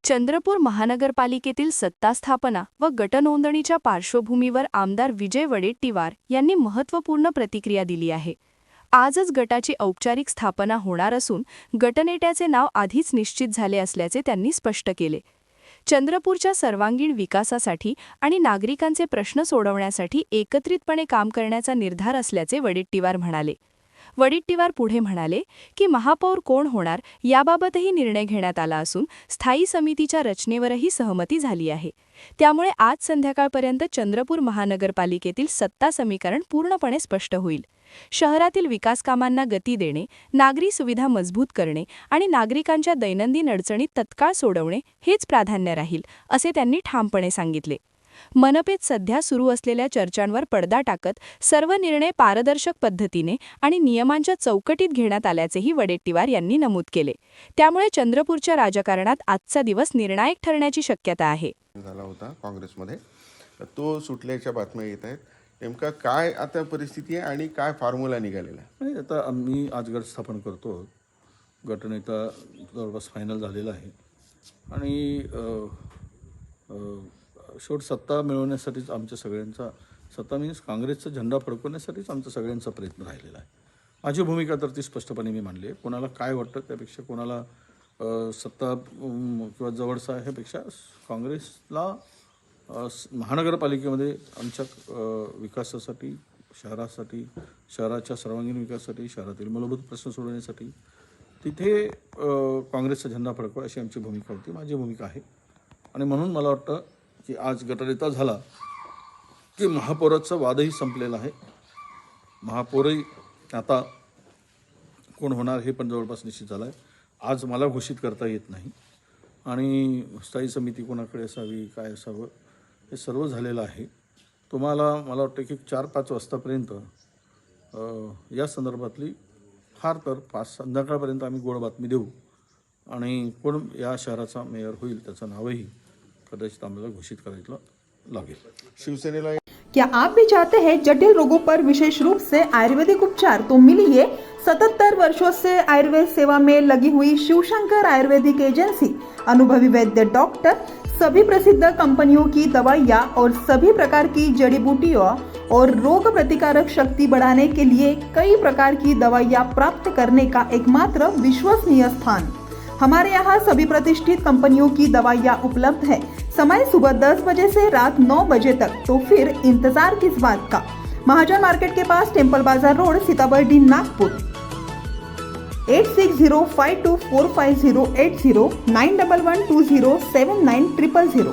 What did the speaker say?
चंद्रपूर महानगरपालिकेतील सत्तास्थापना व गटनोंदणीच्या पार्श्वभूमीवर आमदार विजय वडेट्टीवार यांनी महत्त्वपूर्ण प्रतिक्रिया दिली आहे. आजच गटाची औपचारिक स्थापना होणार असून गटनेत्याचे नाव आधीच निश्चित झाले असल्याचे त्यांनी स्पष्ट केले. चंद्रपूरच्या सर्वांगीण विकासासाठी आणि नागरिकांचे प्रश्न सोडवण्यासाठी एकत्रितपणे काम करण्याचा निर्धार असल्याचे वडेट्टीवार म्हणाले. वडेट्टीवार पुढे म्हणाले की महापौर कोण होणार याबाबतही निर्णय घेण्यात आला असून स्थायी समितीच्या रचनेवरही सहमती झाली आहे. त्यामुळे आज संध्याकाळपर्यंत चंद्रपूर महानगरपालिकेतील सत्ता समीकरण पूर्णपणे स्पष्ट होईल. शहरातील विकास कामांना गती देणे, नागरी सुविधा मजबूत करणे आणि नागरिकांच्या दैनंदिन अडचणी तत्काळ सोडवणे हेच प्राधान्य राहील, असे त्यांनी ठामपणे सांगितले. मनपेत सध्या सुरू असलेल्या चर्चांवर पडदा टाकत सर्व निर्णय पारदर्शक पद्धतीने आणि नियमांच्या चौकटीत घेण्यात आल्याचेही वडेट्टीवार यांनी नमूद केले. त्यामुळे चंद्रपूरच्या राजकारणात आजचा दिवस निर्णायक ठरण्याची शक्यता आहे. झाला होता काँग्रेसमध्ये, तो सुटल्याच्या बातम्या येत आहेत. नेमका काय आता परिस्थिती आहे आणि काय फॉर्म्युला निघालेला आहे? आता आम्ही आज गट स्थापन करतो. गटनेता जवळपास फायनल झालेला आहे आणि शेवट सत्ता मिळवण्यासाठीच आमच्या सगळ्यांचा, सत्ता मीन्स काँग्रेसचा झेंडा फडकवण्यासाठीच आमचा सगळ्यांचा प्रयत्न राहिलेला आहे. माझी भूमिका तर ती स्पष्टपणे मी मांडली आहे. कोणाला काय वाटतं त्यापेक्षा, कोणाला सत्ता किंवा जवळचा ह्यापेक्षा काँग्रेसला महानगरपालिकेमध्ये आमच्या विकासासाठी, शहरासाठी, शहराच्या सर्वांगीण विकासासाठी, शहरातील मूलभूत प्रश्न सोडवण्यासाठी तिथे काँग्रेसचा झेंडा फडकवा अशी आमची भूमिका होती, माझी भूमिका आहे. आणि म्हणून मला वाटतं की आज गटनेता झाला की महापौराचा वादही संपलेला आहे. महापौरही आता कोण होणार हे पण जवळपास निश्चित झालं आहे. आज मला घोषित करता येत नाही आणि स्थायी समिती कोणाकडे असावी, काय असावं हे सर्व झालेलं आहे. तुम्हाला मला वाटतं की 4-5 वाजतापर्यंत या संदर्भातली फार तर 5 संध्याकाळपर्यंत आम्ही गोड बातमी देऊ आणि कोण या शहराचा मेयर होईल त्याचं नावही कदाचित आम्हाला घोषित करायला लागेल. शिवसेनेला क्या आप भी चाहते हैं जटिल रोगों पर विशेष रूप से आयुर्वेदिक उपचार? तो मिलिए 77 वर्षों से आयुर्वेद सेवा में लगी हुई शिवशंकर आयुर्वेदिक एजेंसी, अनुभवी वैद्य डॉक्टर, सभी प्रसिद्ध कंपनियों की दवाइयाँ और सभी प्रकार की जड़ी बूटियों और रोग प्रतिकारक शक्ति बढ़ाने के लिए कई प्रकार की दवाइयाँ प्राप्त करने का एकमात्र विश्वसनीय स्थान. हमारे यहाँ सभी प्रतिष्ठित कंपनियों की दवाइयाँ उपलब्ध है. समय सुबह 10 बजे से रात 9 बजे तक. तो फिर इंतजार किस बात का? महाजन मार्केट के पास, टेम्पल बाजार रोड, सीताबर्डी, नागपुर. 8605245080 9112079000.